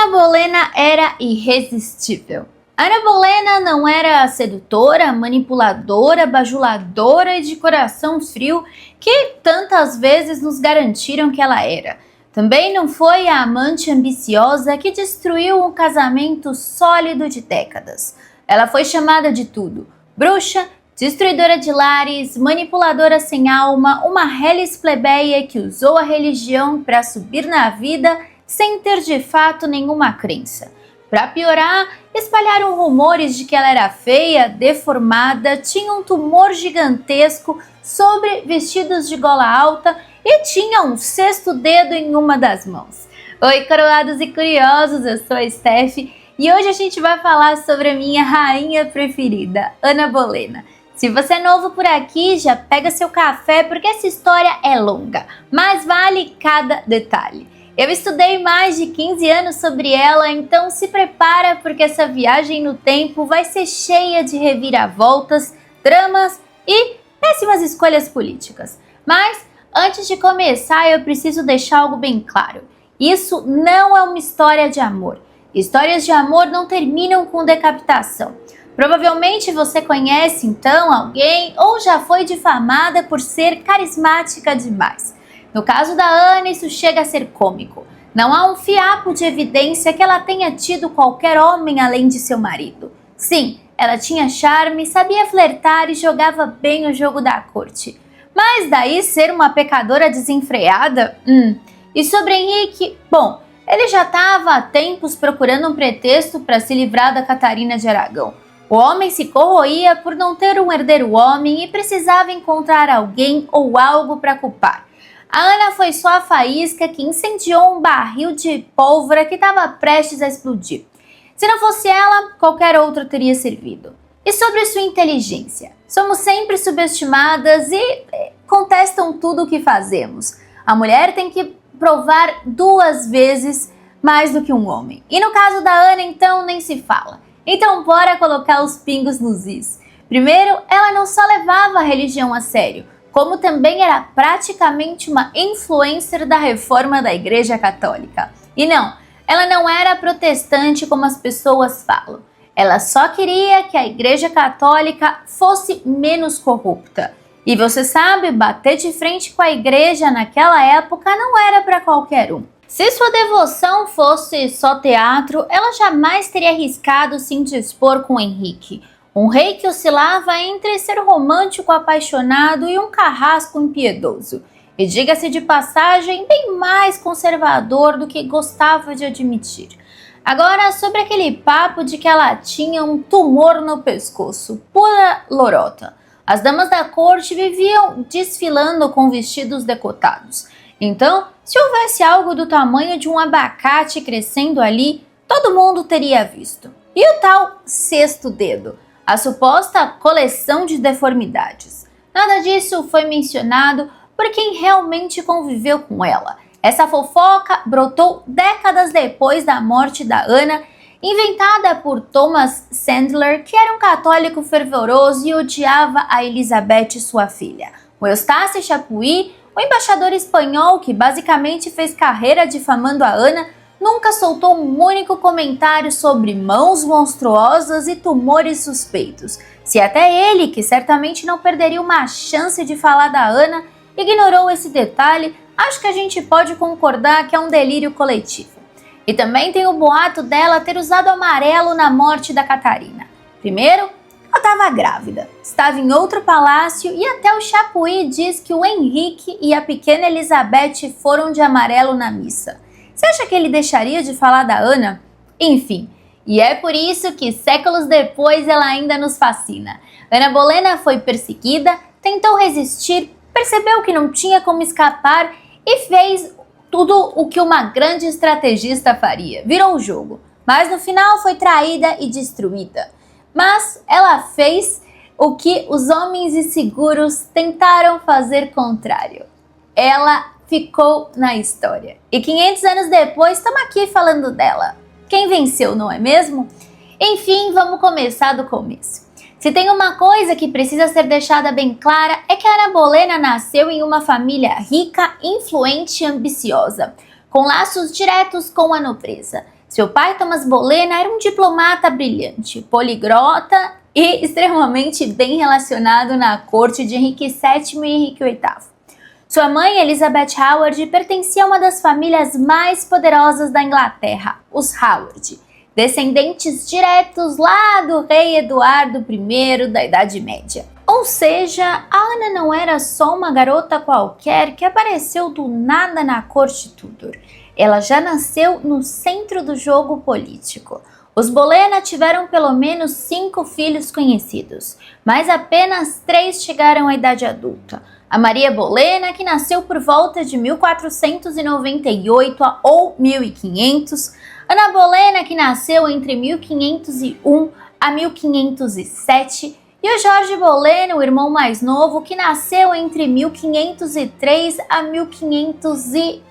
Ana Bolena era irresistível. Ana Bolena não era sedutora, manipuladora, bajuladora e de coração frio que tantas vezes nos garantiram que ela era. Também não foi a amante ambiciosa que destruiu um casamento sólido de décadas. Ela foi chamada de tudo: bruxa, destruidora de lares, manipuladora sem alma, uma reles plebeia que usou a religião para subir na vida sem ter de fato nenhuma crença. Para piorar, espalharam rumores de que ela era feia, deformada, tinha um tumor gigantesco sobre vestidos de gola alta e tinha um sexto dedo em uma das mãos. Oi, coroados e curiosos, eu sou a Steph e hoje a gente vai falar sobre a minha rainha preferida, Ana Bolena. Se você é novo por aqui, já pega seu café porque essa história é longa, mas vale cada detalhe. Eu estudei mais de 15 anos sobre ela, então se prepara porque essa viagem no tempo vai ser cheia de reviravoltas, dramas e péssimas escolhas políticas. Mas antes de começar, eu preciso deixar algo bem claro. Isso não é uma história de amor. Histórias de amor não terminam com decapitação. Provavelmente você conhece então alguém ou já foi difamada por ser carismática demais. No caso da Ana, isso chega a ser cômico. Não há um fiapo de evidência que ela tenha tido qualquer homem além de seu marido. Sim, ela tinha charme, sabia flertar e jogava bem o jogo da corte. Mas daí ser uma pecadora desenfreada? E sobre Henrique? Bom, ele já estava há tempos procurando um pretexto para se livrar da Catarina de Aragão. O homem se corroía por não ter um herdeiro homem e precisava encontrar alguém ou algo para culpar. A Ana foi só a faísca que incendiou um barril de pólvora que estava prestes a explodir. Se não fosse ela, qualquer outra teria servido. E sobre sua inteligência? Somos sempre subestimadas e contestam tudo o que fazemos. A mulher tem que provar 2 vezes mais do que um homem. E no caso da Ana, então, nem se fala. Então, bora colocar os pingos nos is. Primeiro, ela não só levava a religião a sério, como também era praticamente uma influencer da reforma da Igreja Católica. E não, ela não era protestante como as pessoas falam. Ela só queria que a Igreja Católica fosse menos corrupta. E você sabe, bater de frente com a igreja naquela época não era para qualquer um. Se sua devoção fosse só teatro, ela jamais teria arriscado se indispor com Henrique. Um rei que oscilava entre ser romântico apaixonado e um carrasco impiedoso. E diga-se de passagem, bem mais conservador do que gostava de admitir. Agora, sobre aquele papo de que ela tinha um tumor no pescoço, pura lorota. As damas da corte viviam desfilando com vestidos decotados. Então, se houvesse algo do tamanho de um abacate crescendo ali, todo mundo teria visto. E o tal sexto dedo? A suposta coleção de deformidades. Nada disso foi mencionado por quem realmente conviveu com ela. Essa fofoca brotou décadas depois da morte da Ana, inventada por Thomas Sandler, que era um católico fervoroso e odiava a Elizabeth, sua filha. O Eustace Chapuis, o embaixador espanhol que basicamente fez carreira difamando a Ana, nunca soltou um único comentário sobre mãos monstruosas e tumores suspeitos. Se até ele, que certamente não perderia uma chance de falar da Ana, ignorou esse detalhe, acho que a gente pode concordar que é um delírio coletivo. E também tem o boato dela ter usado amarelo na morte da Catarina. Primeiro, ela estava grávida, estava em outro palácio e até o Chapuis diz que o Henrique e a pequena Elizabeth foram de amarelo na missa. Você acha que ele deixaria de falar da Ana? Enfim, e é por isso que séculos depois ela ainda nos fascina. Ana Bolena foi perseguida, tentou resistir, percebeu que não tinha como escapar e fez tudo o que uma grande estrategista faria. Virou o jogo, mas no final foi traída e destruída. Mas ela fez o que os homens inseguros tentaram fazer contrário. Ela ficou na história. E 500 anos depois, estamos aqui falando dela. Quem venceu, não é mesmo? Enfim, vamos começar do começo. Se tem uma coisa que precisa ser deixada bem clara, é que Ana Bolena nasceu em uma família rica, influente e ambiciosa, com laços diretos com a nobreza. Seu pai, Thomas Bolena, era um diplomata brilhante, poliglota e extremamente bem relacionado na corte de Henrique VII e Henrique VIII. Sua mãe, Elizabeth Howard, pertencia a uma das famílias mais poderosas da Inglaterra, os Howard, descendentes diretos lá do rei Eduardo I da Idade Média. Ou seja, a Ana não era só uma garota qualquer que apareceu do nada na corte Tudor. Ela já nasceu no centro do jogo político. Os Bolena tiveram pelo menos 5 filhos conhecidos, mas apenas 3 chegaram à idade adulta. A Maria Bolena, que nasceu por volta de 1498 ou 1500, Ana Bolena, que nasceu entre 1501 a 1507, e o Jorge Bolena, o irmão mais novo, que nasceu entre 1503 a 1508.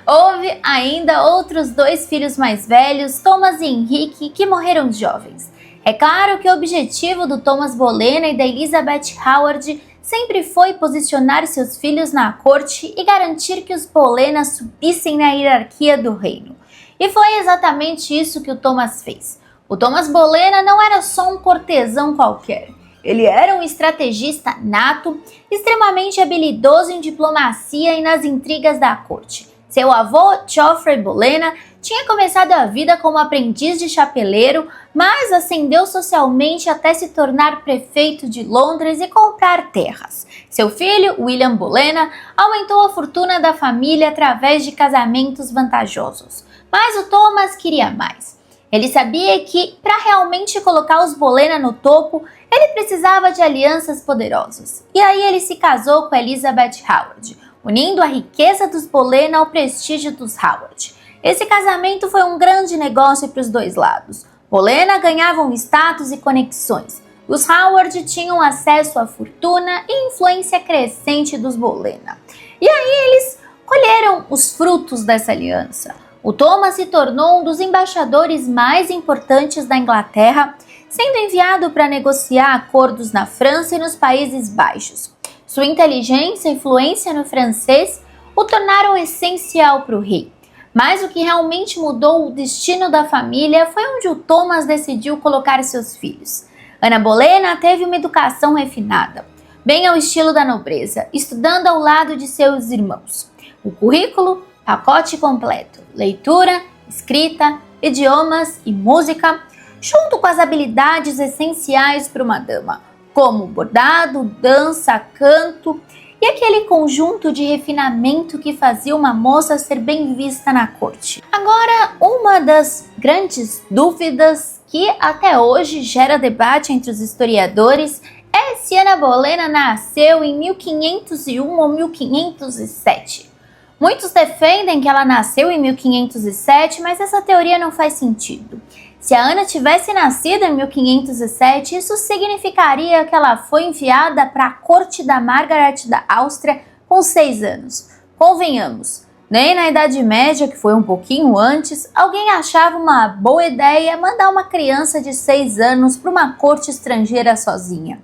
Houve ainda outros 2 filhos mais velhos, Thomas e Henrique, que morreram jovens. É claro que o objetivo do Thomas Bolena e da Elizabeth Howard sempre foi posicionar seus filhos na corte e garantir que os Bolena subissem na hierarquia do reino. E foi exatamente isso que o Thomas fez. O Thomas Bolena não era só um cortesão qualquer. Ele era um estrategista nato, extremamente habilidoso em diplomacia e nas intrigas da corte. Seu avô, Geoffrey Bolena, tinha começado a vida como aprendiz de chapeleiro, mas ascendeu socialmente até se tornar prefeito de Londres e comprar terras. Seu filho, William Bolena, aumentou a fortuna da família através de casamentos vantajosos. Mas o Thomas queria mais. Ele sabia que, para realmente colocar os Bolena no topo, ele precisava de alianças poderosas. E aí ele se casou com Elizabeth Howard, unindo a riqueza dos Bolena ao prestígio dos Howard. Esse casamento foi um grande negócio para os dois lados. Bolena ganhavam status e conexões. Os Howard tinham acesso à fortuna e influência crescente dos Bolena. E aí eles colheram os frutos dessa aliança. O Thomas se tornou um dos embaixadores mais importantes da Inglaterra, sendo enviado para negociar acordos na França e nos Países Baixos. Sua inteligência e influência no francês o tornaram essencial para o rei. Mas o que realmente mudou o destino da família foi onde o Thomas decidiu colocar seus filhos. Ana Bolena teve uma educação refinada, bem ao estilo da nobreza, estudando ao lado de seus irmãos. O currículo, pacote completo, leitura, escrita, idiomas e música, junto com as habilidades essenciais para uma dama, como bordado, dança, canto e aquele conjunto de refinamento que fazia uma moça ser bem vista na corte. Agora, uma das grandes dúvidas que até hoje gera debate entre os historiadores é se Ana Bolena nasceu em 1501 ou 1507. Muitos defendem que ela nasceu em 1507, mas essa teoria não faz sentido. Se a Ana tivesse nascido em 1507, isso significaria que ela foi enviada para a corte da Margaret da Áustria com 6 anos. Convenhamos, nem na Idade Média, que foi um pouquinho antes, alguém achava uma boa ideia mandar uma criança de 6 anos para uma corte estrangeira sozinha.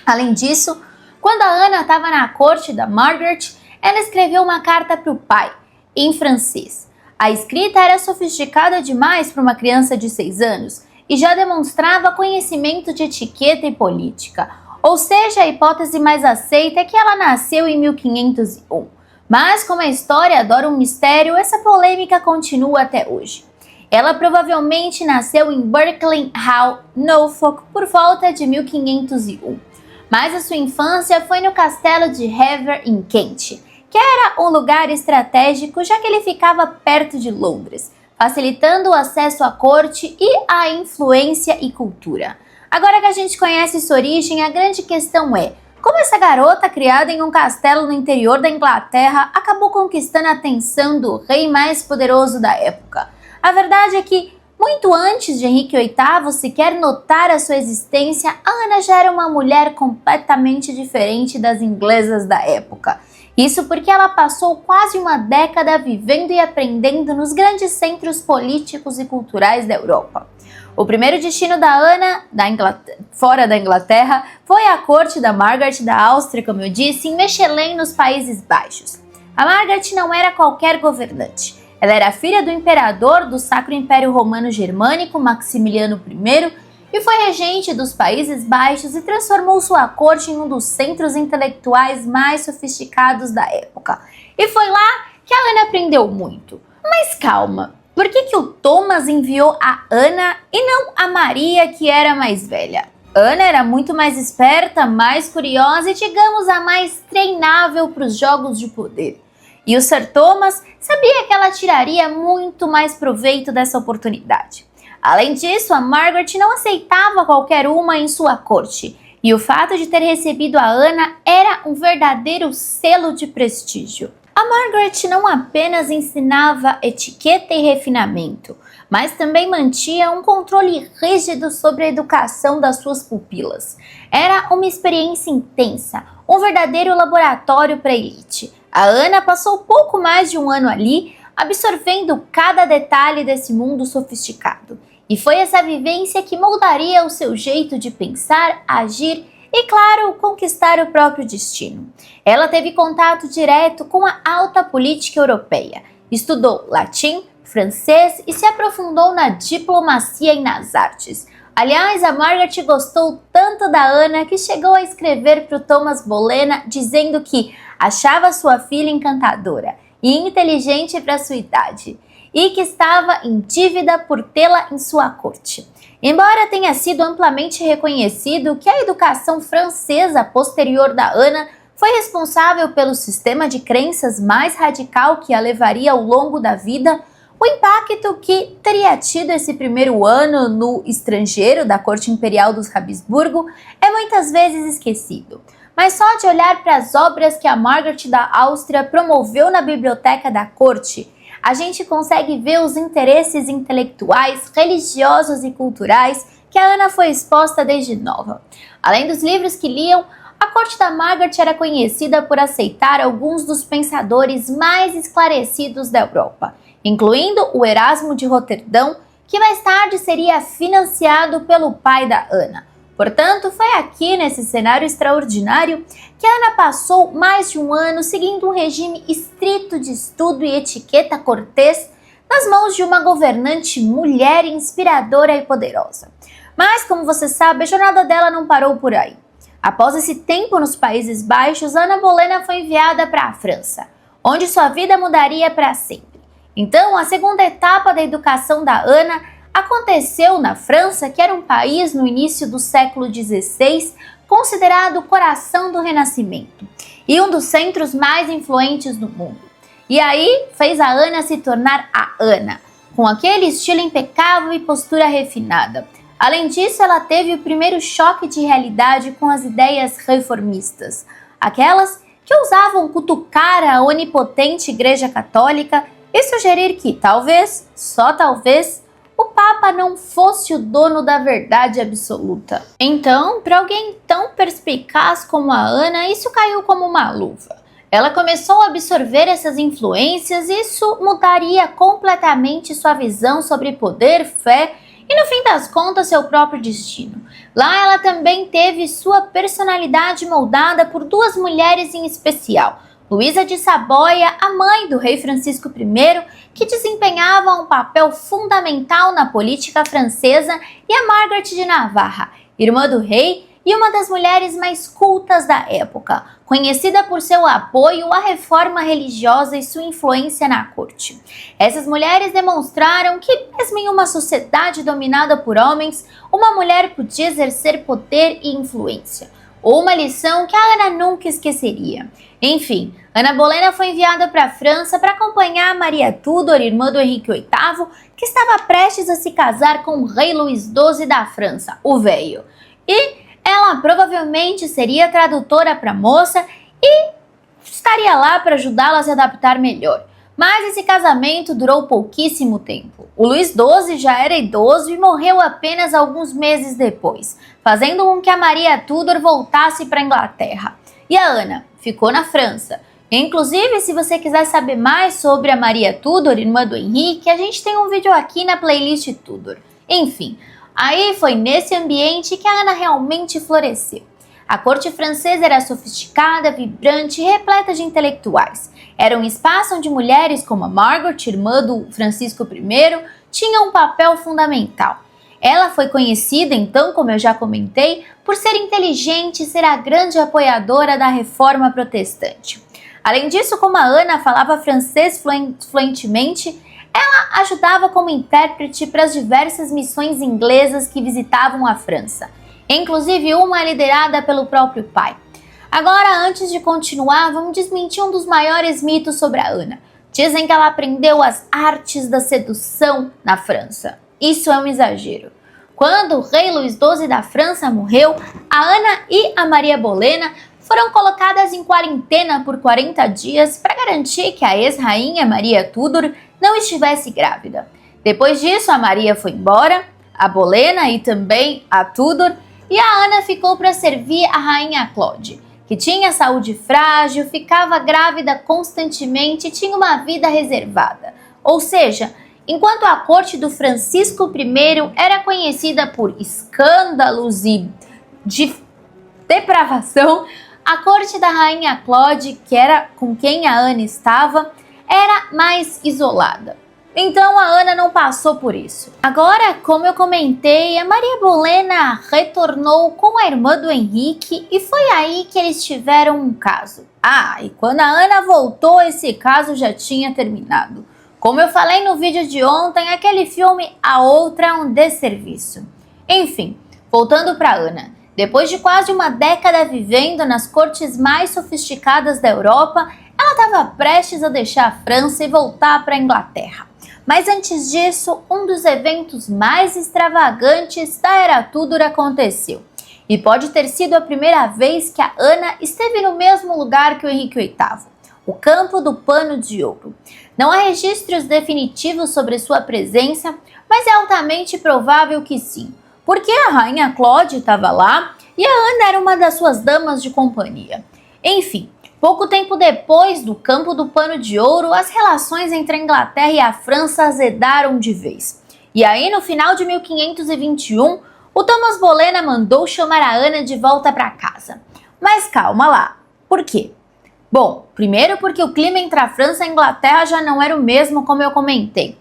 Além disso, quando a Ana estava na corte da Margaret, ela escreveu uma carta para o pai, em francês. A escrita era sofisticada demais para uma criança de 6 anos e já demonstrava conhecimento de etiqueta e política. Ou seja, a hipótese mais aceita é que ela nasceu em 1501. Mas como a história adora um mistério, essa polêmica continua até hoje. Ela provavelmente nasceu em Berkeley Hall, Norfolk, por volta de 1501. Mas a sua infância foi no castelo de Hever, em Kent, que era um lugar estratégico já que ele ficava perto de Londres, facilitando o acesso à corte e à influência e cultura. Agora que a gente conhece sua origem, a grande questão é: como essa garota criada em um castelo no interior da Inglaterra acabou conquistando a atenção do rei mais poderoso da época? A verdade é que, muito antes de Henrique VIII sequer notar a sua existência, a Ana já era uma mulher completamente diferente das inglesas da época. Isso porque ela passou quase uma década vivendo e aprendendo nos grandes centros políticos e culturais da Europa. O primeiro destino da Ana, fora da Inglaterra, foi a corte da Margaret da Áustria, como eu disse, em Mechelen, nos Países Baixos. A Margaret não era qualquer governante. Ela era filha do imperador do Sacro Império Romano Germânico, Maximiliano I, e foi regente dos Países Baixos e transformou sua corte em um dos centros intelectuais mais sofisticados da época. E foi lá que a Ana aprendeu muito. Mas calma, por que o Thomas enviou a Ana e não a Maria, que era mais velha? Ana era muito mais esperta, mais curiosa e, digamos, a mais treinável para os jogos de poder. E o Sir Thomas sabia que ela tiraria muito mais proveito dessa oportunidade. Além disso, a Margaret não aceitava qualquer uma em sua corte, e o fato de ter recebido a Ana era um verdadeiro selo de prestígio. A Margaret não apenas ensinava etiqueta e refinamento, mas também mantinha um controle rígido sobre a educação das suas pupilas. Era uma experiência intensa, um verdadeiro laboratório para a elite. A Ana passou pouco mais de um ano ali, absorvendo cada detalhe desse mundo sofisticado. E foi essa vivência que moldaria o seu jeito de pensar, agir e, claro, conquistar o próprio destino. Ela teve contato direto com a alta política europeia, estudou latim, francês e se aprofundou na diplomacia e nas artes. Aliás, a Margaret gostou tanto da Ana que chegou a escrever para o Thomas Bolena dizendo que achava sua filha encantadora e inteligente para sua idade, e que estava em dívida por tê-la em sua corte. Embora tenha sido amplamente reconhecido que a educação francesa posterior da Ana foi responsável pelo sistema de crenças mais radical que a levaria ao longo da vida, o impacto que teria tido esse primeiro ano no estrangeiro da corte imperial dos Habsburgo é muitas vezes esquecido. Mas só de olhar para as obras que a Margaret da Áustria promoveu na biblioteca da corte, a gente consegue ver os interesses intelectuais, religiosos e culturais que a Ana foi exposta desde nova. Além dos livros que liam, a corte da Margaret era conhecida por aceitar alguns dos pensadores mais esclarecidos da Europa, incluindo o Erasmo de Roterdão, que mais tarde seria financiado pelo pai da Ana. Portanto, foi aqui, nesse cenário extraordinário, que Ana passou mais de um ano seguindo um regime estrito de estudo e etiqueta cortês nas mãos de uma governante mulher inspiradora e poderosa. Mas, como você sabe, a jornada dela não parou por aí. Após esse tempo nos Países Baixos, Ana Bolena foi enviada para a França, onde sua vida mudaria para sempre. Então, a segunda etapa da educação da Ana aconteceu na França, que era um país no início do século XVI, considerado o coração do Renascimento e um dos centros mais influentes do mundo. E aí fez a Ana se tornar a Ana, com aquele estilo impecável e postura refinada. Além disso, ela teve o primeiro choque de realidade com as ideias reformistas, aquelas que ousavam cutucar a onipotente Igreja Católica e sugerir que talvez, só talvez, o Papa não fosse o dono da verdade absoluta. Então, para alguém tão perspicaz como a Ana, isso caiu como uma luva. Ela começou a absorver essas influências e isso mudaria completamente sua visão sobre poder, fé e, no fim das contas, seu próprio destino. Lá ela também teve sua personalidade moldada por duas mulheres em especial, Luísa de Saboia, a mãe do rei Francisco I, que desempenhava um papel fundamental na política francesa, e a Margaret de Navarra, irmã do rei e uma das mulheres mais cultas da época, conhecida por seu apoio à reforma religiosa e sua influência na corte. Essas mulheres demonstraram que, mesmo em uma sociedade dominada por homens, uma mulher podia exercer poder e influência. Uma lição que a Ana nunca esqueceria. Enfim, Ana Bolena foi enviada para a França para acompanhar Maria Tudor, irmã do Henrique VIII, que estava prestes a se casar com o rei Luís XII da França, o Velho. E ela provavelmente seria tradutora para a moça e estaria lá para ajudá-la a se adaptar melhor. Mas esse casamento durou pouquíssimo tempo. O Luís XII já era idoso e morreu apenas alguns meses depois, fazendo com que a Maria Tudor voltasse para a Inglaterra. E a Ana ficou na França. Inclusive, se você quiser saber mais sobre a Maria Tudor, irmã do Henrique, a gente tem um vídeo aqui na playlist Tudor. Enfim, aí foi nesse ambiente que a Ana realmente floresceu. A corte francesa era sofisticada, vibrante e repleta de intelectuais. Era um espaço onde mulheres como a Margaret, irmã do Francisco I, tinham um papel fundamental. Ela foi conhecida, então, como eu já comentei, por ser inteligente e ser a grande apoiadora da reforma protestante. Além disso, como a Ana falava francês fluentemente, ela ajudava como intérprete para as diversas missões inglesas que visitavam a França, inclusive uma liderada pelo próprio pai. Agora, antes de continuar, vamos desmentir um dos maiores mitos sobre a Ana. Dizem que ela aprendeu as artes da sedução na França. Isso é um exagero. Quando o rei Luís XII da França morreu, a Ana e a Maria Bolena foram colocadas em quarentena por 40 dias para garantir que a ex-rainha Maria Tudor não estivesse grávida. Depois disso, a Maria foi embora, a Bolena e também a Tudor, e a Ana ficou para servir a rainha Claude, que tinha saúde frágil, ficava grávida constantemente e tinha uma vida reservada. Ou seja, enquanto a corte do Francisco I era conhecida por escândalos e depravação, a corte da rainha Claude, que era com quem a Ana estava, era mais isolada. Então a Ana não passou por isso. Agora, como eu comentei, a Maria Bolena retornou com a irmã do Henrique e foi aí que eles tiveram um caso. E quando a Ana voltou, esse caso já tinha terminado. Como eu falei no vídeo de ontem, aquele filme A Outra é um desserviço. Enfim, voltando para Ana. Depois de quase uma década vivendo nas cortes mais sofisticadas da Europa, ela estava prestes a deixar a França e voltar para a Inglaterra. Mas antes disso, um dos eventos mais extravagantes da Era Tudor aconteceu. E pode ter sido a primeira vez que a Ana esteve no mesmo lugar que o Henrique VIII, o Campo do Pano de Ouro. Não há registros definitivos sobre sua presença, mas é altamente provável que sim, porque a rainha Claude estava lá e a Ana era uma das suas damas de companhia. Enfim, pouco tempo depois do Campo do Pano de Ouro, as relações entre a Inglaterra e a França azedaram de vez. E aí, no final de 1521, o Thomas Bolena mandou chamar a Ana de volta para casa. Mas calma lá, por quê? Bom, primeiro porque o clima entre a França e a Inglaterra já não era o mesmo, como eu comentei.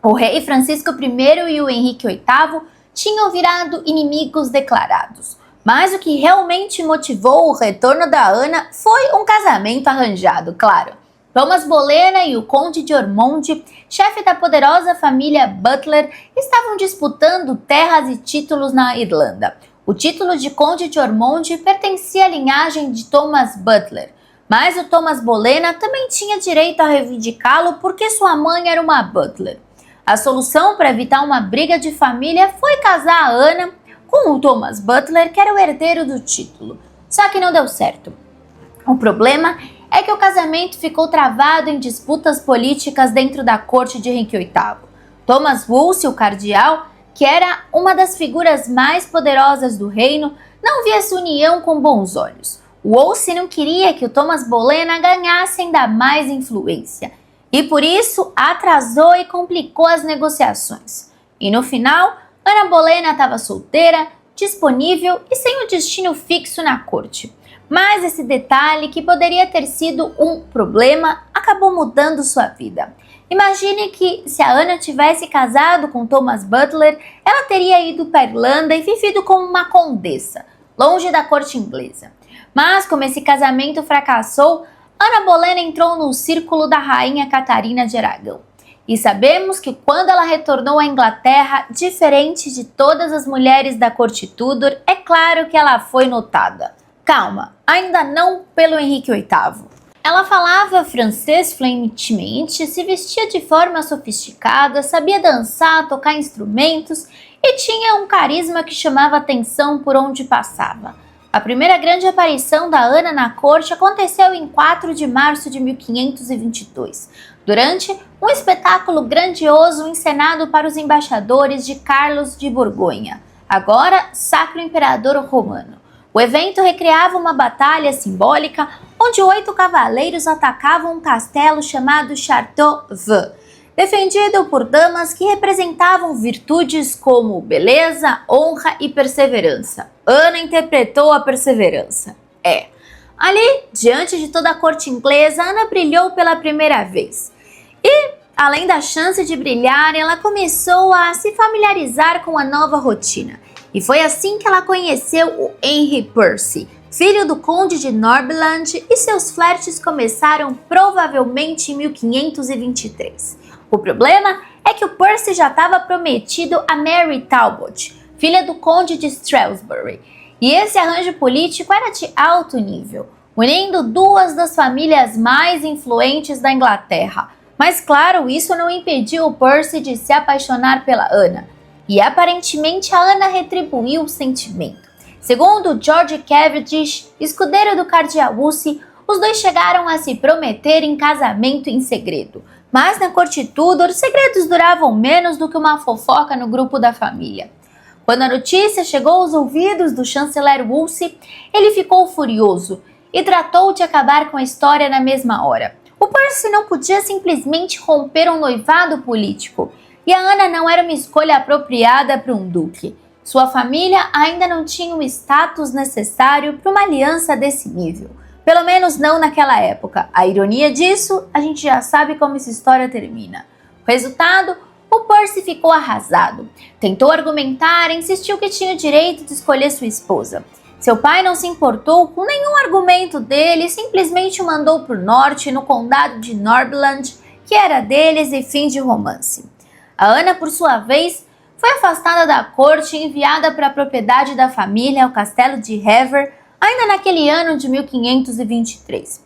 O rei Francisco I e o Henrique VIII tinham virado inimigos declarados. Mas o que realmente motivou o retorno da Ana foi um casamento arranjado, claro. Thomas Bolena e o Conde de Ormonde, chefe da poderosa família Butler, estavam disputando terras e títulos na Irlanda. O título de Conde de Ormonde pertencia à linhagem de Thomas Butler, mas o Thomas Bolena também tinha direito a reivindicá-lo porque sua mãe era uma Butler. A solução para evitar uma briga de família foi casar a Ana com o Thomas Butler, que era o herdeiro do título. Só que não deu certo. O problema é que o casamento ficou travado em disputas políticas dentro da corte de Henrique VIII. Thomas Wolsey, o cardeal, que era uma das figuras mais poderosas do reino, não via essa união com bons olhos. Wolsey não queria que o Thomas Bolena ganhasse ainda mais influência e por isso atrasou e complicou as negociações. E no final, Ana Bolena estava solteira, disponível e sem um destino fixo na corte. Mas esse detalhe, que poderia ter sido um problema, acabou mudando sua vida. Imagine que se a Ana tivesse casado com Thomas Butler, ela teria ido para a Irlanda e vivido como uma condessa, longe da corte inglesa. Mas como esse casamento fracassou, Ana Bolena entrou no círculo da rainha Catarina de Aragão. E sabemos que quando ela retornou à Inglaterra, diferente de todas as mulheres da corte Tudor, é claro que ela foi notada. Calma, ainda não pelo Henrique VIII. Ela falava francês fluentemente, se vestia de forma sofisticada, sabia dançar, tocar instrumentos e tinha um carisma que chamava atenção por onde passava. A primeira grande aparição da Ana na corte aconteceu em 4 de março de 1522, durante um espetáculo grandioso encenado para os embaixadores de Carlos de Borgonha, agora Sacro Imperador Romano. O evento recriava uma batalha simbólica onde 8 cavaleiros atacavam um castelo chamado Charteauveau. defendido por damas que representavam virtudes como beleza, honra e perseverança. Ana interpretou a perseverança. Ali, diante de toda a corte inglesa, Ana brilhou pela primeira vez. E, além da chance de brilhar, ela começou a se familiarizar com a nova rotina. E foi assim que ela conheceu o Henry Percy, filho do conde de Northumberland, e seus flertes começaram provavelmente em 1523. O problema é que o Percy já estava prometido a Mary Talbot, filha do conde de Shrewsbury, e esse arranjo político era de alto nível, unindo duas das famílias mais influentes da Inglaterra. Mas claro, isso não impediu o Percy de se apaixonar pela Ana, e aparentemente a Ana retribuiu o sentimento. Segundo George Cavendish, escudeiro do cardeal Wolsey, os dois chegaram a se prometer em casamento em segredo. Mas na corte Tudor, os segredos duravam menos do que uma fofoca no grupo da família. Quando a notícia chegou aos ouvidos do chanceler Wolsey, ele ficou furioso e tratou de acabar com a história na mesma hora. O Percy não podia simplesmente romper um noivado político, e a Ana não era uma escolha apropriada para um duque. Sua família ainda não tinha o status necessário para uma aliança desse nível. Pelo menos não naquela época. A ironia disso, a gente já sabe como essa história termina. O resultado, o Percy ficou arrasado. Tentou argumentar e insistiu que tinha o direito de escolher sua esposa. Seu pai não se importou com nenhum argumento dele e simplesmente o mandou para o norte, no condado de Northumberland, que era deles, e fim de romance. A Ana, por sua vez, foi afastada da corte e enviada para a propriedade da família, o castelo de Hever, ainda naquele ano de 1523.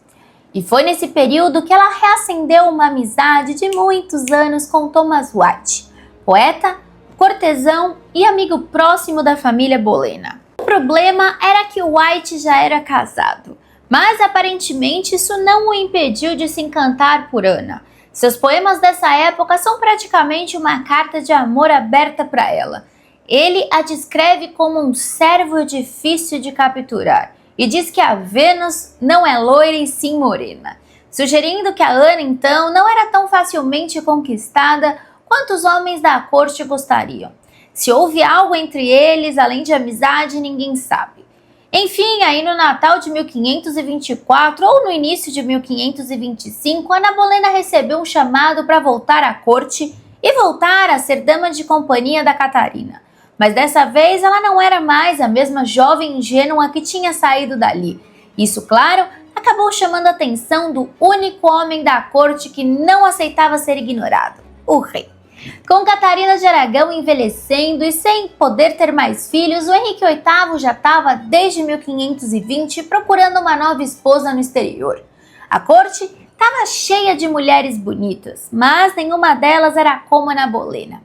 E foi nesse período que ela reacendeu uma amizade de muitos anos com Thomas White, poeta, cortesão e amigo próximo da família Bolena. O problema era que o White já era casado, mas aparentemente isso não o impediu de se encantar por Ana. Seus poemas dessa época são praticamente uma carta de amor aberta para ela. Ele a descreve como um servo difícil de capturar e diz que a Vênus não é loira e sim morena, sugerindo que a Ana, então, não era tão facilmente conquistada quanto os homens da corte gostariam. Se houve algo entre eles, além de amizade, ninguém sabe. Enfim, aí no Natal de 1524 ou no início de 1525, Ana Bolena recebeu um chamado para voltar à corte e voltar a ser dama de companhia da Catarina. Mas dessa vez ela não era mais a mesma jovem ingênua que tinha saído dali. Isso, claro, acabou chamando a atenção do único homem da corte que não aceitava ser ignorado, o rei. Com Catarina de Aragão envelhecendo e sem poder ter mais filhos, o Henrique VIII já estava desde 1520 procurando uma nova esposa no exterior. A corte estava cheia de mulheres bonitas, mas nenhuma delas era como Ana Bolena.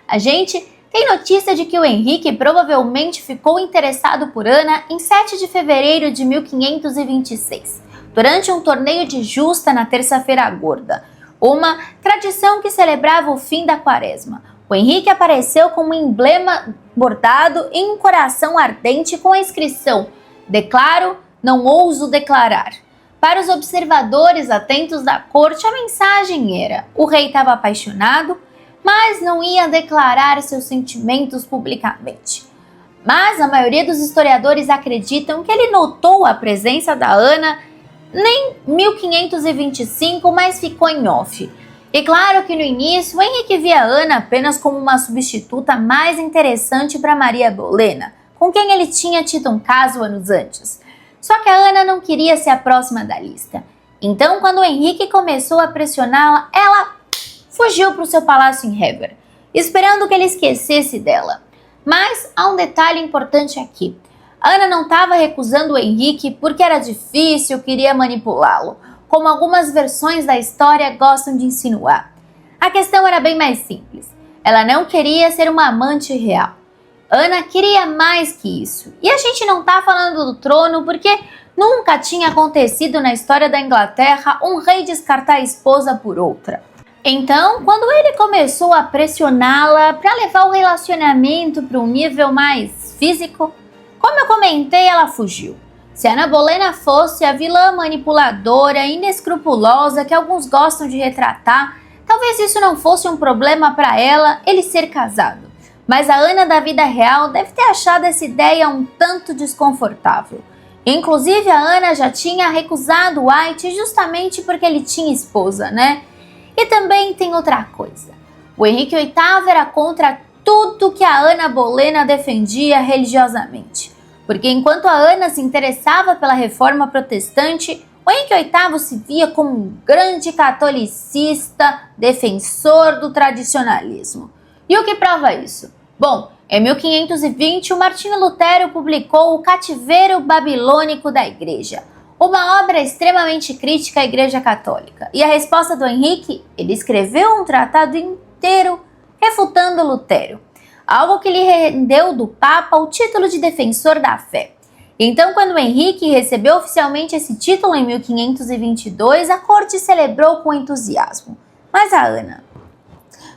A gente tem notícia de que o Henrique provavelmente ficou interessado por Ana em 7 de fevereiro de 1526, durante um torneio de justa na terça-feira gorda, uma tradição que celebrava o fim da quaresma. O Henrique apareceu com um emblema bordado em um coração ardente com a inscrição: "Declaro, não ouso declarar". Para os observadores atentos da corte, a mensagem era: o rei estava apaixonado, mas não ia declarar seus sentimentos publicamente. Mas a maioria dos historiadores acreditam que ele notou a presença da Ana nem 1525, mas ficou em off. E claro que no início, o Henrique via Ana apenas como uma substituta mais interessante para Maria Bolena, com quem ele tinha tido um caso anos antes. Só que a Ana não queria ser a próxima da lista. Então, quando o Henrique começou a pressioná-la, ela fugiu para o seu palácio em Hever, esperando que ele esquecesse dela. Mas há um detalhe importante aqui. Ana não estava recusando o Henrique porque era difícil, queria manipulá-lo, como algumas versões da história gostam de insinuar. A questão era bem mais simples. Ela não queria ser uma amante real. Ana queria mais que isso. E a gente não está falando do trono porque nunca tinha acontecido na história da Inglaterra um rei descartar a esposa por outra. Então, quando ele começou a pressioná-la para levar o relacionamento para um nível mais físico, como eu comentei, ela fugiu. Se Ana Bolena fosse a vilã manipuladora e inescrupulosa que alguns gostam de retratar, talvez isso não fosse um problema para ela, ele ser casado. Mas a Ana da vida real deve ter achado essa ideia um tanto desconfortável. Inclusive, a Ana já tinha recusado White justamente porque ele tinha esposa, né? E também tem outra coisa. O Henrique VIII era contra tudo que a Ana Bolena defendia religiosamente. Porque enquanto a Ana se interessava pela reforma protestante, o Henrique VIII se via como um grande catolicista, defensor do tradicionalismo. E o que prova isso? Bom, em 1520, o Martinho Lutero publicou O Cativeiro Babilônico da Igreja, uma obra extremamente crítica à Igreja Católica. E a resposta do Henrique? Ele escreveu um tratado inteiro refutando Lutero, algo que lhe rendeu do Papa o título de defensor da fé. Então, quando o Henrique recebeu oficialmente esse título em 1522, a corte celebrou com entusiasmo. Mas a Ana,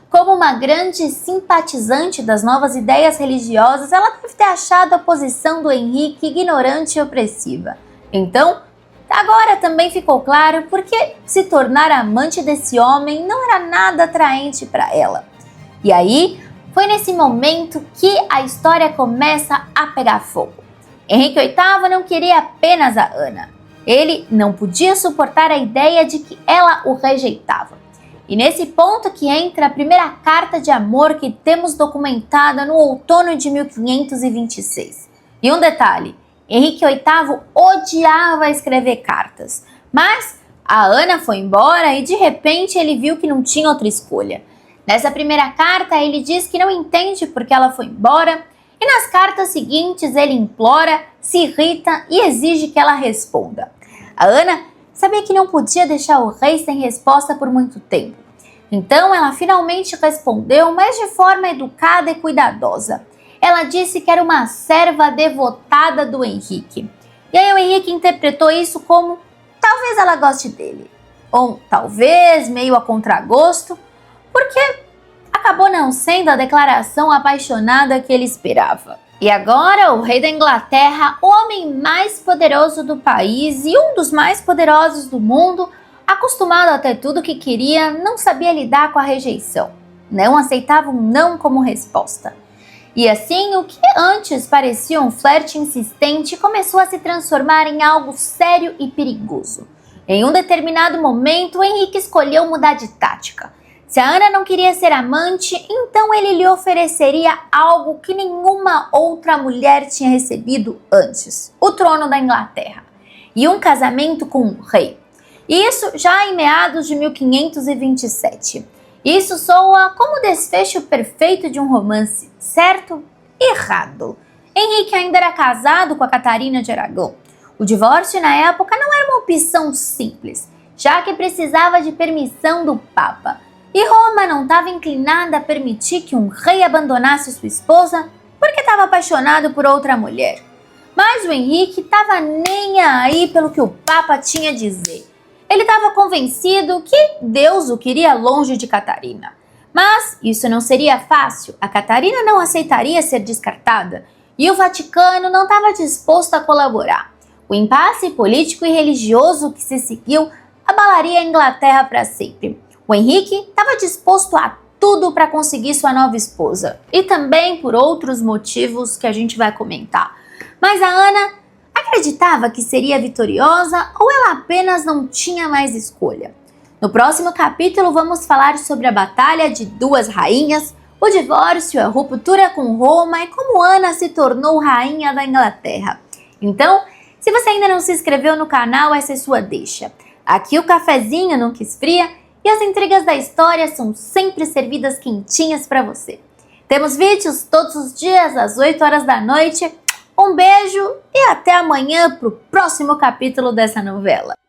como uma grande simpatizante das novas ideias religiosas, ela deve ter achado a posição do Henrique ignorante e opressiva. Então, agora também ficou claro porque se tornar amante desse homem não era nada atraente para ela. E aí, foi nesse momento que a história começa a pegar fogo. Henrique VIII não queria apenas a Ana. Ele não podia suportar a ideia de que ela o rejeitava. E nesse ponto que entra a primeira carta de amor que temos documentada no outono de 1526. E um detalhe, Henrique VIII odiava escrever cartas, mas a Ana foi embora e de repente ele viu que não tinha outra escolha. Nessa primeira carta ele diz que não entende porque ela foi embora e nas cartas seguintes ele implora, se irrita e exige que ela responda. A Ana sabia que não podia deixar o rei sem resposta por muito tempo. Então ela finalmente respondeu, mas de forma educada e cuidadosa. Ela disse que era uma serva devotada do Henrique. E aí o Henrique interpretou isso como talvez ela goste dele. Ou talvez meio a contragosto, porque acabou não sendo a declaração apaixonada que ele esperava. E agora o rei da Inglaterra, o homem mais poderoso do país e um dos mais poderosos do mundo, acostumado a ter tudo o que queria, não sabia lidar com a rejeição. Não aceitava um não como resposta. E assim, o que antes parecia um flerte insistente começou a se transformar em algo sério e perigoso. Em um determinado momento, o Henrique escolheu mudar de tática. Se a Ana não queria ser amante, então ele lhe ofereceria algo que nenhuma outra mulher tinha recebido antes: o trono da Inglaterra e um casamento com um rei. Isso já em meados de 1527. Isso soa como o desfecho perfeito de um romance, certo? Errado. Henrique ainda era casado com a Catarina de Aragão. O divórcio na época não era uma opção simples, já que precisava de permissão do Papa. E Roma não estava inclinada a permitir que um rei abandonasse sua esposa porque estava apaixonado por outra mulher. Mas o Henrique estava nem aí pelo que o Papa tinha a dizer. Ele estava convencido que Deus o queria longe de Catarina. Mas isso não seria fácil, a Catarina não aceitaria ser descartada e o Vaticano não estava disposto a colaborar. O impasse político e religioso que se seguiu abalaria a Inglaterra para sempre. O Henrique estava disposto a tudo para conseguir sua nova esposa. E também por outros motivos que a gente vai comentar. Mas a Ana acreditava que seria vitoriosa ou ela apenas não tinha mais escolha? No próximo capítulo vamos falar sobre a Batalha de Duas Rainhas, o divórcio, a ruptura com Roma e como Ana se tornou rainha da Inglaterra. Então, se você ainda não se inscreveu no canal, essa é sua deixa. Aqui o cafezinho nunca esfria e as intrigas da história são sempre servidas quentinhas para você. Temos vídeos todos os dias às 8 horas da noite. Um beijo e até amanhã para o próximo capítulo dessa novela.